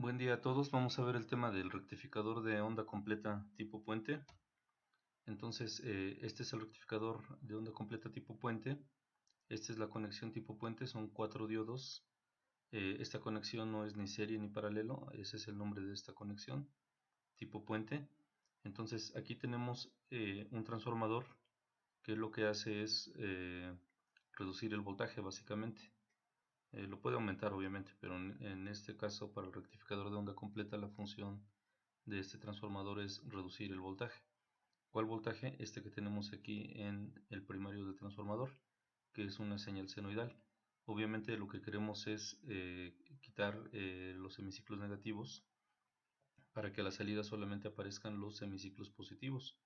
Buen día a todos, vamos a ver el tema del rectificador de onda completa tipo puente. Entonces, este es el rectificador de onda completa tipo puente. Esta es la conexión tipo puente, son 4 diodos. Esta conexión no es ni serie ni paralelo, ese es el nombre de esta conexión, tipo puente. Entonces, aquí tenemos un transformador que lo que hace es reducir el voltaje básicamente. Lo puede aumentar obviamente, pero en este caso para el rectificador de onda completa la función de este transformador es reducir el voltaje. ¿Cuál voltaje? Este que tenemos aquí en el primario del transformador, que es una señal senoidal. Obviamente lo que queremos es quitar los semiciclos negativos para que a la salida solamente aparezcan los semiciclos positivos.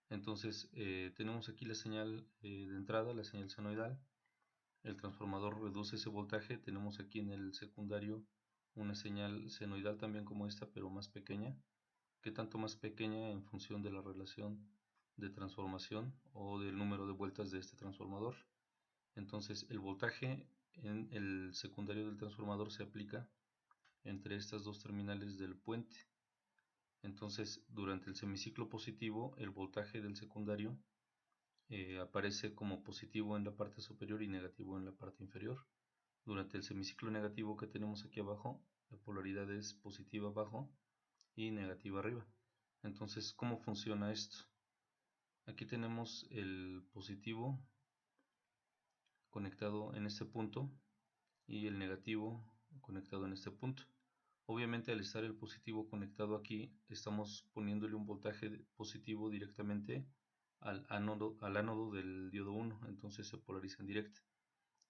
Entonces tenemos aquí la señal de entrada, la señal senoidal. El transformador reduce ese voltaje. Tenemos aquí en el secundario una señal senoidal también como esta, pero más pequeña. ¿Qué tanto más pequeña? En función de la relación de transformación o del número de vueltas de este transformador. Entonces el voltaje en el secundario del transformador se aplica entre estas dos terminales del puente. Entonces durante el semiciclo positivo el voltaje del secundario aparece como positivo en la parte superior y negativo en la parte inferior. Durante el semiciclo negativo que tenemos aquí abajo, la polaridad es positiva abajo y negativa arriba. Entonces, ¿cómo funciona esto? Aquí tenemos el positivo conectado en este punto y el negativo conectado en este punto. Obviamente al estar el positivo conectado aquí, estamos poniéndole un voltaje positivo directamente al ánodo del diodo 1, entonces se polariza en directa.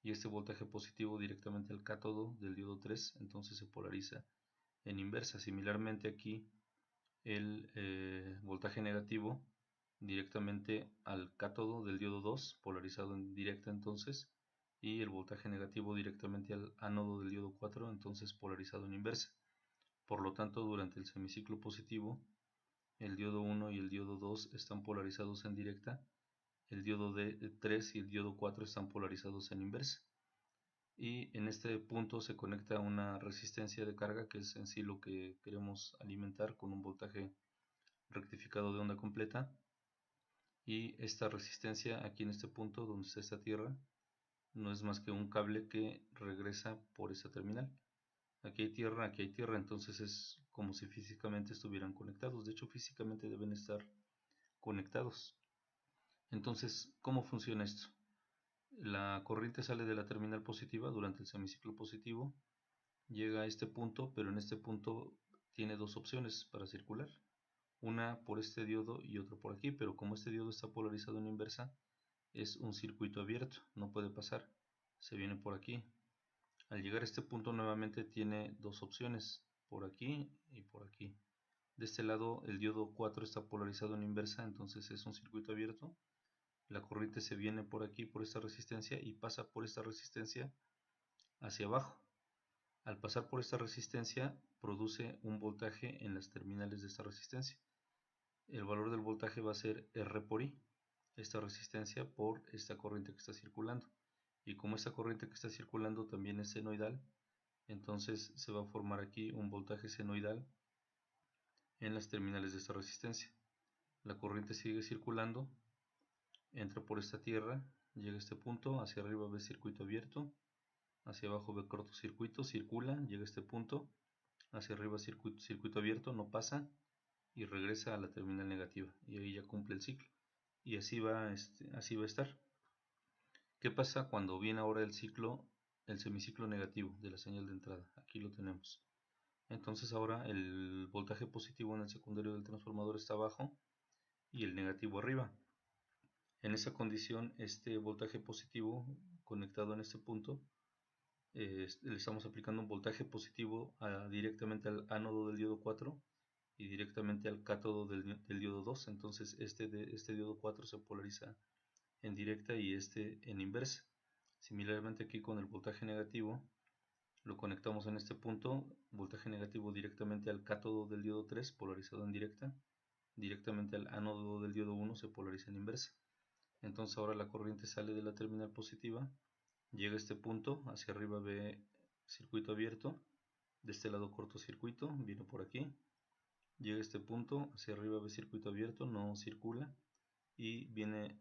Y este voltaje positivo directamente al cátodo del diodo 3, entonces se polariza en inversa. Similarmente aquí el voltaje negativo directamente al cátodo del diodo 2, polarizado en directa entonces, y el voltaje negativo directamente al ánodo del diodo 4, entonces polarizado en inversa. Por lo tanto, durante el semiciclo positivo, el diodo 1 y el diodo 2 están polarizados en directa, el diodo 3 y el diodo 4 están polarizados en inversa. Y en este punto se conecta una resistencia de carga, que es en sí lo que queremos alimentar con un voltaje rectificado de onda completa. Y esta resistencia aquí en este punto donde está esta tierra no es más que un cable que regresa por esa terminal. Aquí hay tierra, entonces es como si físicamente estuvieran conectados. De hecho, físicamente deben estar conectados. Entonces, ¿cómo funciona esto? La corriente sale de la terminal positiva durante el semiciclo positivo, llega a este punto, pero en este punto tiene dos opciones para circular. Una por este diodo y otro por aquí, pero como este diodo está polarizado en inversa, es un circuito abierto, no puede pasar. Se viene por aquí. Al llegar a este punto nuevamente tiene dos opciones, por aquí y por aquí. De este lado el diodo 4 está polarizado en inversa, entonces es un circuito abierto. La corriente se viene por aquí, por esta resistencia, y pasa por esta resistencia hacia abajo. Al pasar por esta resistencia produce un voltaje en las terminales de esta resistencia. El valor del voltaje va a ser R por I, esta resistencia por esta corriente que está circulando. Y como esta corriente que está circulando también es senoidal, entonces se va a formar aquí un voltaje senoidal en las terminales de esta resistencia. La corriente sigue circulando, entra por esta tierra, llega a este punto, hacia arriba ve circuito abierto, hacia abajo ve cortocircuito, circula, llega a este punto, hacia arriba circuito abierto, no pasa y regresa a la terminal negativa y ahí ya cumple el ciclo. Y así va a estar. ¿Qué pasa cuando viene ahora el ciclo, el semiciclo negativo de la señal de entrada? Aquí lo tenemos. Entonces ahora el voltaje positivo en el secundario del transformador está abajo y el negativo arriba. En esa condición, este voltaje positivo conectado en este punto, le estamos aplicando un voltaje positivo directamente al ánodo del diodo 4 y directamente al cátodo del diodo 2. Entonces este diodo 4 se polariza en directa y este en inversa. Similarmente aquí con el voltaje negativo, lo conectamos en este punto, voltaje negativo directamente al cátodo del diodo 3 polarizado en directa, directamente al ánodo del diodo 1 se polariza en inversa. Entonces ahora la corriente sale de la terminal positiva, llega a este punto, hacia arriba ve circuito abierto, De este lado cortocircuito, viene por aquí, llega a este punto, hacia arriba ve circuito abierto, no circula, y viene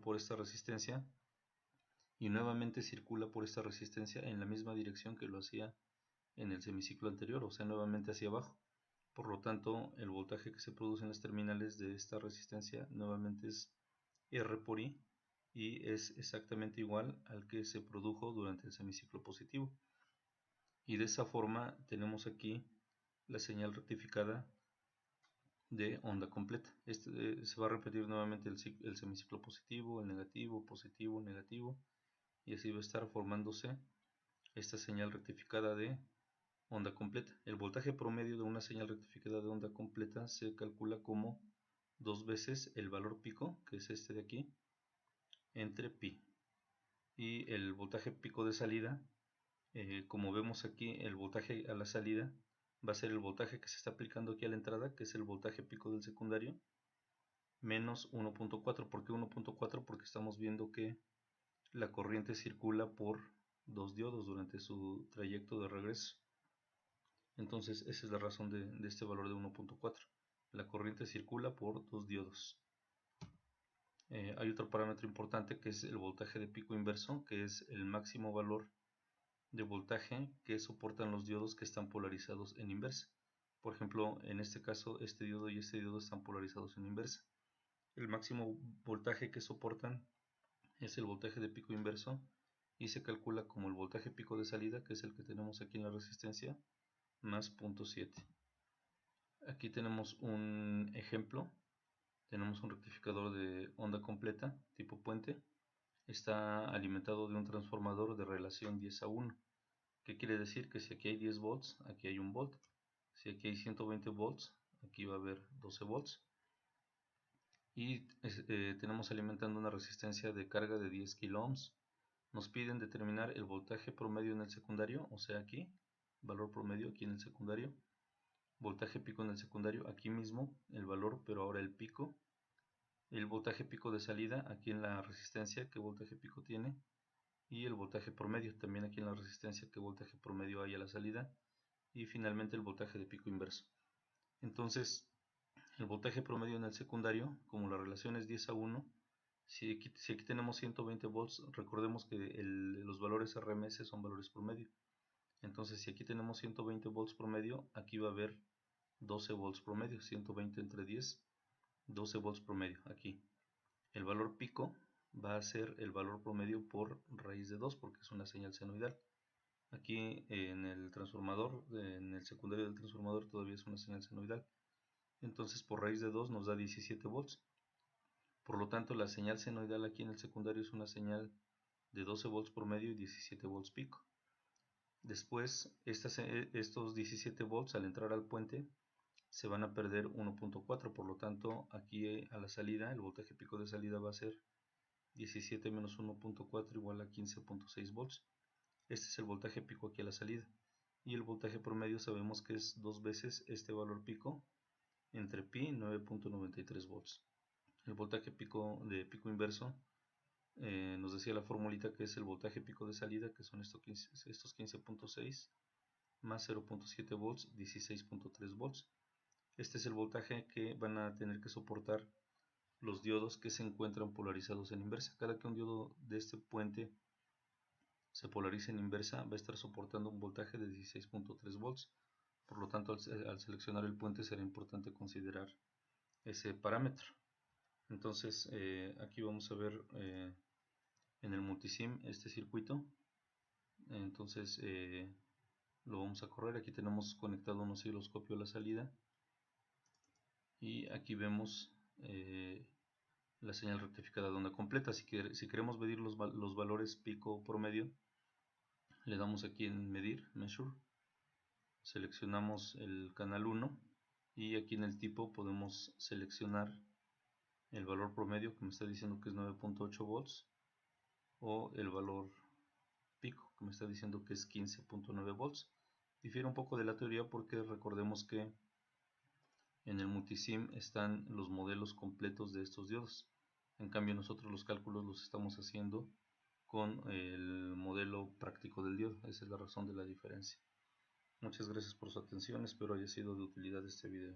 por esta resistencia y nuevamente circula por esta resistencia en la misma dirección que lo hacía en el semiciclo anterior, o sea, nuevamente hacia abajo. Por lo tanto, el voltaje que se produce en las terminales de esta resistencia nuevamente es R por I y es exactamente igual al que se produjo durante el semiciclo positivo. Y de esa forma tenemos aquí la señal rectificada de onda completa. Se va a repetir nuevamente el semiciclo positivo, el negativo, positivo, negativo, y así va a estar formándose esta señal rectificada de onda completa. El voltaje promedio de una señal rectificada de onda completa se calcula como 2 veces el valor pico, que es este de aquí, entre pi. Y el voltaje pico de salida, como vemos aquí, el voltaje a la salida va a ser el voltaje que se está aplicando aquí a la entrada, que es el voltaje pico del secundario, menos 1.4. ¿Por qué 1.4? Porque estamos viendo que la corriente circula por dos diodos durante su trayecto de regreso. Entonces esa es la razón de este valor de 1.4. La corriente circula por dos diodos. Hay otro parámetro importante que es el voltaje de pico inverso, que es el máximo valor de voltaje que soportan los diodos que están polarizados en inversa. Por ejemplo, en este caso, este diodo y este diodo están polarizados en inversa. El máximo voltaje que soportan es el voltaje de pico inverso y se calcula como el voltaje pico de salida, que es el que tenemos aquí en la resistencia, más 0.7. Aquí tenemos un ejemplo. Tenemos un rectificador de onda completa tipo puente. Está alimentado de un transformador de relación 10:1. ¿Qué quiere decir? Que si aquí hay 10 volts, aquí hay 1 volt. Si aquí hay 120 volts, aquí va a haber 12 volts. Y tenemos alimentando una resistencia de carga de 10 kilo ohms. Nos piden determinar el voltaje promedio en el secundario, o sea aquí, valor promedio aquí en el secundario. Voltaje pico en el secundario, aquí mismo el valor, pero ahora el pico. El voltaje pico de salida aquí en la resistencia, qué voltaje pico tiene. Y el voltaje promedio también aquí en la resistencia, qué voltaje promedio hay a la salida. Y finalmente el voltaje de pico inverso. Entonces, el voltaje promedio en el secundario, como la relación es 10:1, si aquí tenemos 120 volts, recordemos que los valores RMS son valores promedio. Entonces, si aquí tenemos 120 volts promedio, aquí va a haber 12 volts promedio, 120 entre 10, 12 volts promedio aquí. El valor pico va a ser el valor promedio por raíz de 2 porque es una señal senoidal. Aquí en el transformador, en el secundario del transformador todavía es una señal senoidal. Entonces por raíz de 2 nos da 17 volts. Por lo tanto la señal senoidal aquí en el secundario es una señal de 12 volts promedio y 17 volts pico. Después estos 17 volts al entrar al puente se van a perder 1.4, por lo tanto aquí a la salida el voltaje pico de salida va a ser 17 menos 1.4 igual a 15.6 volts. Este es el voltaje pico aquí a la salida. Y el voltaje promedio sabemos que es 2 veces este valor pico entre pi 9.93 volts. El voltaje pico de pico inverso nos decía la formulita que es el voltaje pico de salida, que son estos 15.6 más 0.7 volts, 16.3 volts. Este es el voltaje que van a tener que soportar los diodos que se encuentran polarizados en inversa. Cada que un diodo de este puente se polariza en inversa, va a estar soportando un voltaje de 16.3 volts. Por lo tanto, al seleccionar el puente será importante considerar ese parámetro. Entonces, aquí vamos a ver en el multisim este circuito. Entonces, lo vamos a correr. Aquí tenemos conectado un osciloscopio a la salida. Y aquí vemos la señal rectificada de onda completa. Si queremos medir los valores pico promedio, le damos aquí en medir, measure, seleccionamos el canal 1 y aquí en el tipo podemos seleccionar el valor promedio que me está diciendo que es 9.8 volts o el valor pico que me está diciendo que es 15.9 volts. Difiere un poco de la teoría porque recordemos que en el multisim están los modelos completos de estos diodos. En cambio nosotros los cálculos los estamos haciendo con el modelo práctico del diodo. Esa es la razón de la diferencia. Muchas gracias por su atención, espero haya sido de utilidad este video.